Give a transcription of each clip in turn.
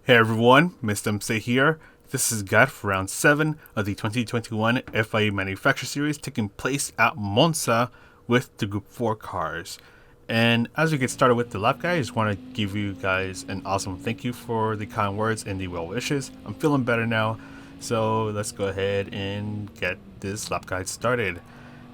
Hey everyone, Mr. MC here. This is Guide for round 7 of the 2021 FIA Manufacturer Series taking place at Monza with the Group 4 cars. And as we get started with the lap guide, I just want to give you guys an awesome thank you for the kind words and the well wishes. I'm feeling better now, so let's go ahead and get this lap guide started.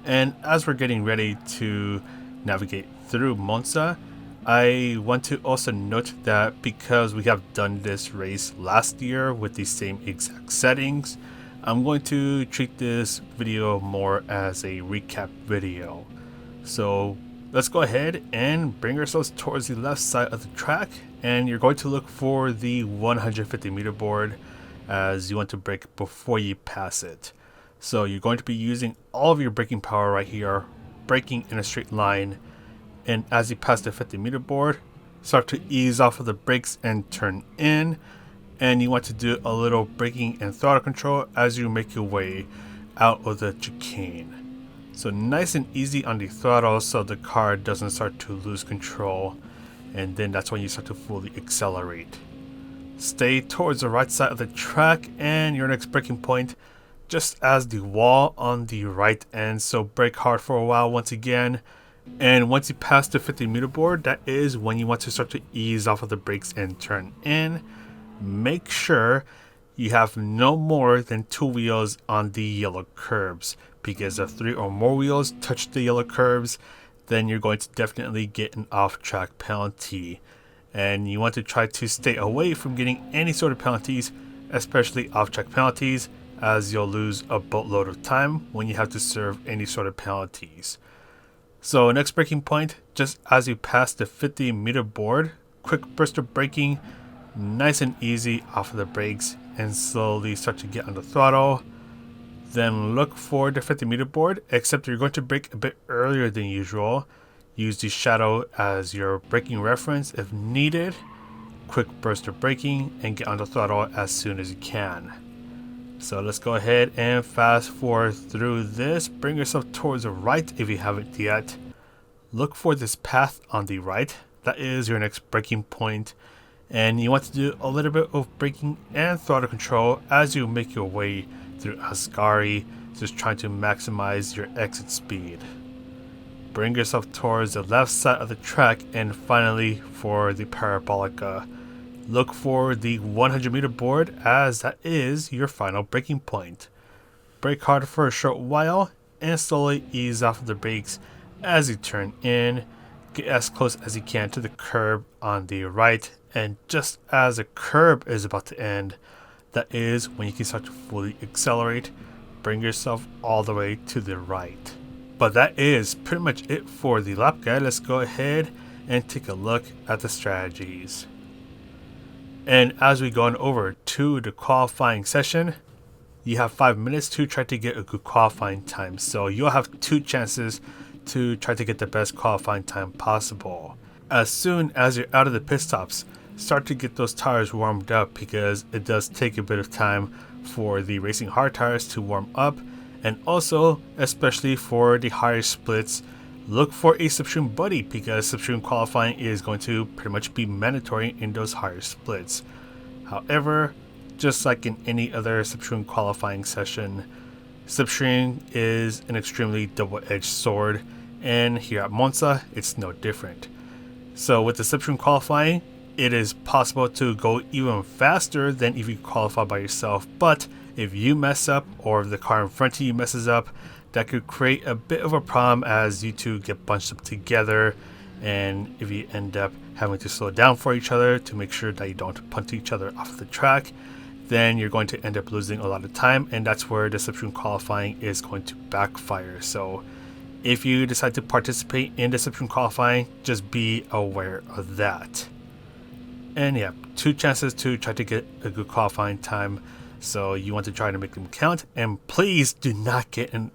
And as we're getting ready to navigate through Monza, I want to also note that because we have done this race last year with the same exact settings, I'm going to treat this video more as a recap video. So let's go ahead and bring ourselves towards the left side of the track, and you're going to look for the 150 meter board as you want to brake before you pass it. So you're going to be using all of your braking power right here, braking in a straight line. And as you pass the 50 meter board, start to ease off of the brakes and turn in. And you want to do a little braking and throttle control as you make your way out of the chicane. So nice and easy on the throttle so the car doesn't start to lose control. And then that's when you start to fully accelerate. Stay towards the right side of the track and your next braking point just as the wall on the right end. So brake hard for a while once again. And once you pass the 50 meter board, that is when you want to start to ease off of the brakes and turn in. Make sure you have no more than 2 wheels on the yellow curbs, because if 3 or more wheels touch the yellow curbs, then you're going to definitely get an off-track penalty. And you want to try to stay away from getting any sort of penalties, especially off-track penalties, as you'll lose a boatload of time when you have to serve any sort of penalties. So next braking point, just as you pass the 50 meter board, quick burst of braking, nice and easy off of the brakes, and slowly start to get on the throttle. Then look for the 50 meter board, except you're going to brake a bit earlier than usual. Use the shadow as your braking reference if needed. Quick burst of braking and get on the throttle as soon as you can. So let's go ahead and fast forward through this. Bring yourself towards the right if you haven't yet. Look for this path on the right. That is your next braking point. And you want to do a little bit of braking and throttle control as you make your way through Ascari, just trying to maximize your exit speed. Bring yourself towards the left side of the track, and finally for the Parabolica. Look for the 100 meter board as that is your final braking point. Brake hard for a short while and slowly ease off of the brakes as you turn in. Get as close as you can to the curb on the right, and just as the curb is about to end, that is when you can start to fully accelerate. Bring yourself all the way to the right. But that is pretty much it for the lap guide. Let's go ahead and take a look at the strategies. And as we go on over to the qualifying session, you have 5 minutes to try to get a good qualifying time. So you'll have 2 chances to try to get the best qualifying time possible. As soon as you're out of the pit stops, start to get those tires warmed up, because it does take a bit of time for the racing hard tires to warm up. And also, especially for the higher splits, look for a slipstream buddy, because slipstream qualifying is going to pretty much be mandatory in those higher splits. However, just like in any other slipstream qualifying session, slipstream is an extremely double-edged sword, and here at Monza, it's no different. So with the slipstream qualifying, it is possible to go even faster than if you qualify by yourself, but if you mess up or if the car in front of you messes up, that could create a bit of a problem as you two get bunched up together, and if you end up having to slow down for each other to make sure that you don't punt each other off the track, then you're going to end up losing a lot of time, and that's where the slipstream qualifying is going to backfire. So if you decide to participate in the slipstream qualifying, just be aware of that. And yeah, 2 chances to try to get a good qualifying time, so you want to try to make them count, and please do not get an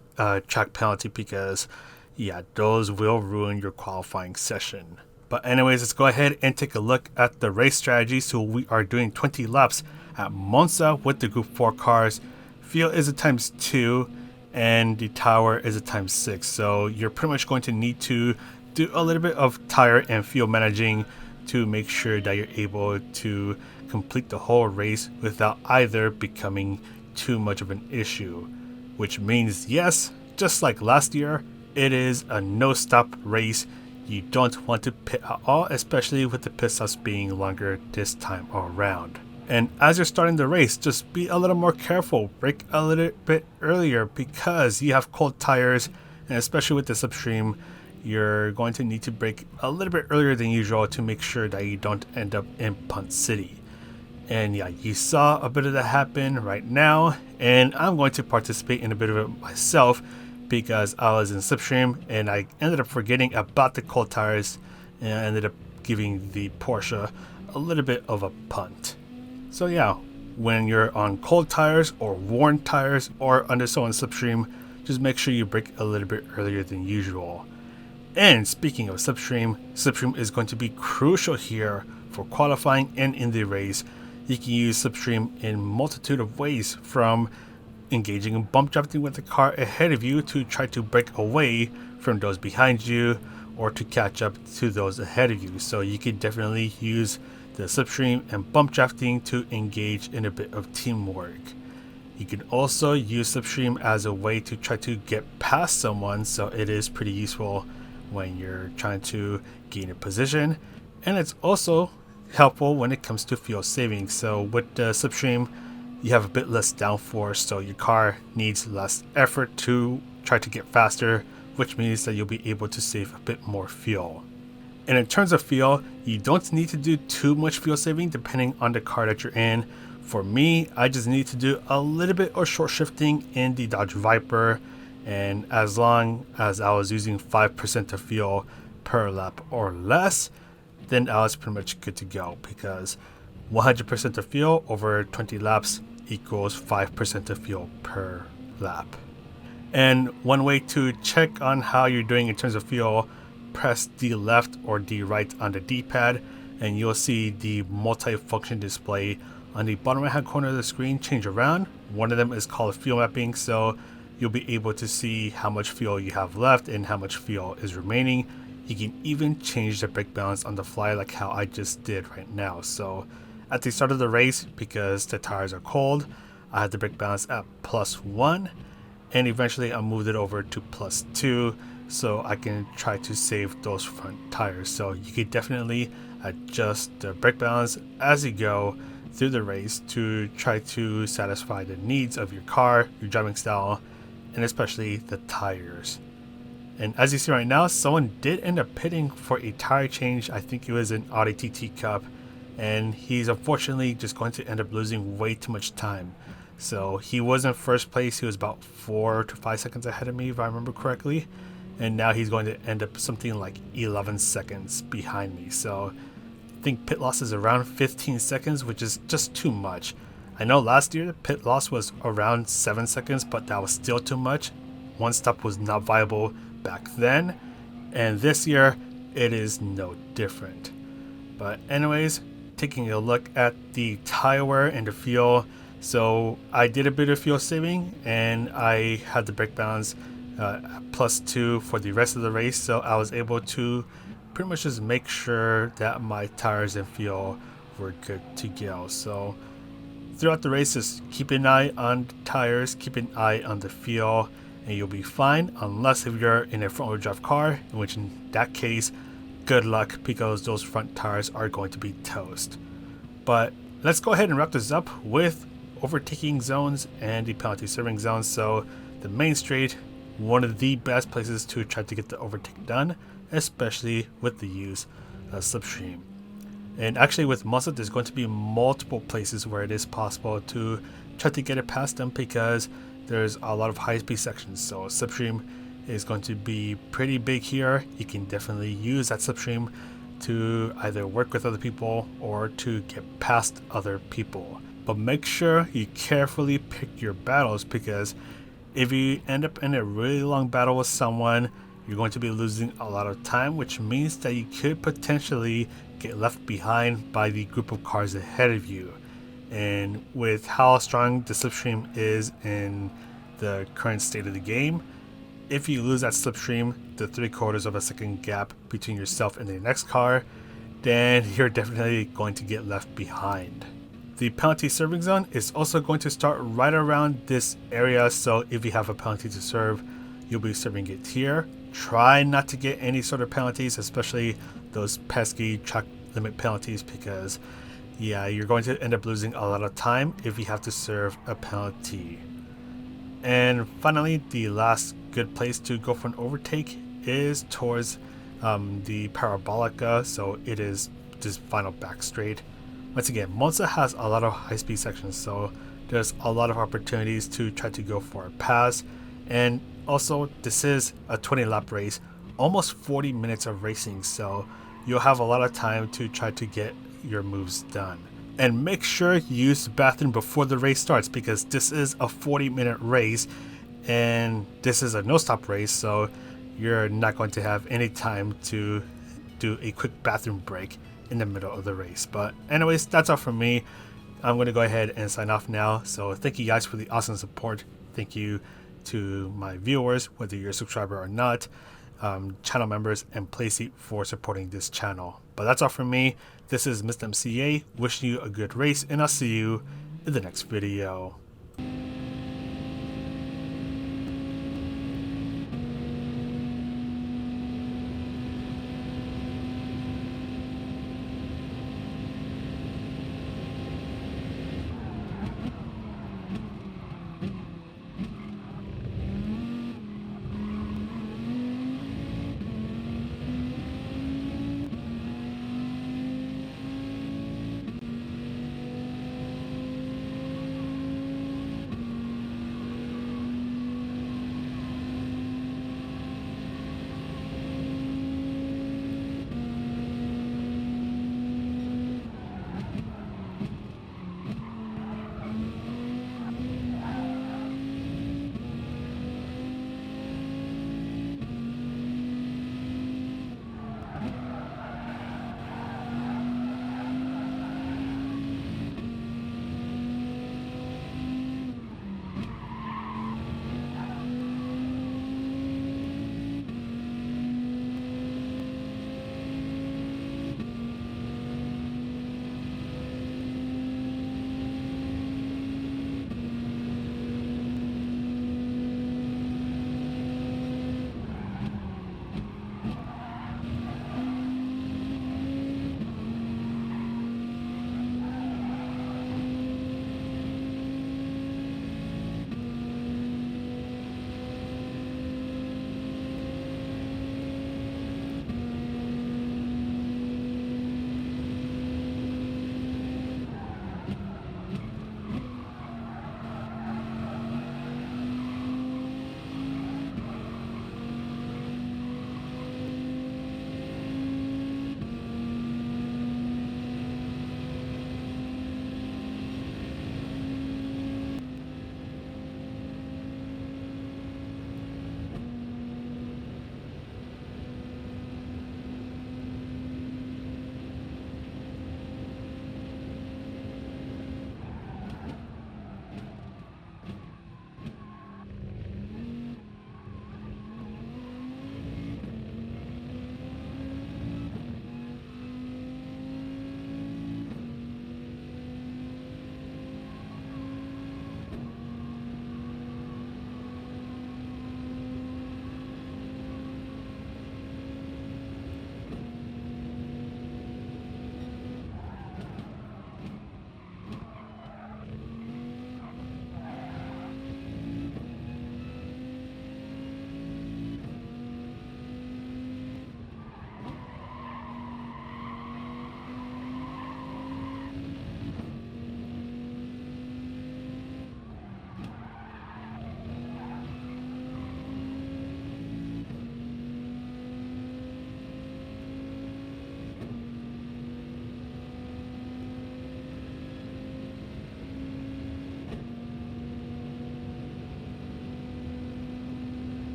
track penalty, because yeah, those will ruin your qualifying session. But anyways, let's go ahead and take a look at the race strategy. So we are doing 20 laps at Monza with the Group 4 cars. Fuel is a ×2 and the tower is a ×6. So you're pretty much going to need to do a little bit of tire and fuel managing to make sure that you're able to complete the whole race without either becoming too much of an issue. Which means, yes, just like last year, it is a no-stop race. You don't want to pit at all, especially with the pit stops being longer this time around. And as you're starting the race, just be a little more careful. Brake a little bit earlier because you have cold tires, and especially with the slipstream, you're going to need to brake a little bit earlier than usual to make sure that you don't end up in Punt City. And yeah, you saw a bit of that happen right now, and I'm going to participate in a bit of it myself because I was in slipstream and I ended up forgetting about the cold tires, and I ended up giving the Porsche a little bit of a punt. So yeah, when you're on cold tires or worn tires or under someone's slipstream, just make sure you brake a little bit earlier than usual. And speaking of slipstream is going to be crucial here for qualifying and in the race. You can use slipstream in multitude of ways, from engaging in bump drafting with the car ahead of you to try to break away from those behind you or to catch up to those ahead of you. So you can definitely use the slipstream and bump drafting to engage in a bit of teamwork. You can also use slipstream as a way to try to get past someone, so it is pretty useful when you're trying to gain a position. And it's also helpful when it comes to fuel saving. So with the slipstream, you have a bit less downforce, so your car needs less effort to try to get faster, which means that you'll be able to save a bit more fuel. And in terms of fuel, you don't need to do too much fuel saving depending on the car that you're in. For me, I just need to do a little bit of short shifting in the Dodge Viper, and as long as I was using 5% of fuel per lap or less, then I was pretty much good to go, because 100% of fuel over 20 laps equals 5% of fuel per lap. And one way to check on how you're doing in terms of fuel, press D left or D right on the D-pad, and you'll see the multi-function display on the bottom right hand corner of the screen change around. One of them is called fuel mapping, so you'll be able to see how much fuel you have left and how much fuel is remaining. You can even change the brake balance on the fly, like how I just did right now. So at the start of the race, because the tires are cold, I had the brake balance at +1, and eventually I moved it over to +2 so I can try to save those front tires. So you can definitely adjust the brake balance as you go through the race to try to satisfy the needs of your car, your driving style, and especially the tires. And as you see right now, someone did end up pitting for a tire change. I think it was an Audi TT Cup, and he's unfortunately just going to end up losing way too much time. So he was in first place. He was about 4 to 5 seconds ahead of me, if I remember correctly, and now he's going to end up something like 11 seconds behind me. So I think pit loss is around 15 seconds, which is just too much. I know last year the pit loss was around 7 seconds, but that was still too much. One stop was not viable back then, and this year it is no different. But anyways, taking a look at the tire wear and the fuel, so I did a bit of fuel saving and I had the brake balance +2 for the rest of the race, so I was able to pretty much just make sure that my tires and fuel were good to go. So throughout the race, just keep an eye on the tires, keep an eye on the fuel, and you'll be fine, unless if you're in a front-wheel drive car, in which in that case, good luck, because those front tires are going to be toast. But let's go ahead and wrap this up with overtaking zones and the penalty serving zones. So the main straight, one of the best places to try to get the overtake done, especially with the use of slipstream. And actually with Monza, there's going to be multiple places where it is possible to try to get it past them, because there's a lot of high-speed sections. So slipstream is going to be pretty big here. You can definitely use that slipstream to either work with other people or to get past other people. But make sure you carefully pick your battles, because if you end up in a really long battle with someone, you're going to be losing a lot of time, which means that you could potentially get left behind by the group of cars ahead of you. And with how strong the slipstream is in the current state of the game, if you lose that slipstream, the 3/4 of a second gap between yourself and the next car, then you're definitely going to get left behind. The penalty serving zone is also going to start right around this area, so if you have a penalty to serve, you'll be serving it here. Try not to get any sort of penalties, especially those pesky track limit penalties, because yeah, you're going to end up losing a lot of time if you have to serve a penalty. And finally, the last good place to go for an overtake is towards the Parabolica, so it is this final back straight. Once again, Monza has a lot of high-speed sections, so there's a lot of opportunities to try to go for a pass. And also, this is a 20-lap race, almost 40 minutes of racing, so you'll have a lot of time to try to get your moves done. And make sure you use the bathroom before the race starts, because this is a 40-minute race, and this is a no-stop race, so you're not going to have any time to do a quick bathroom break in the middle of the race. But anyways, that's all from me. I'm going to go ahead and sign off now. So thank you guys for the awesome support. Thank you to my viewers, whether you're a subscriber or not, channel members, and Playseat for supporting this channel. But that's all from me. This is Mr. MCA, wishing you a good race, and I'll see you in the next video.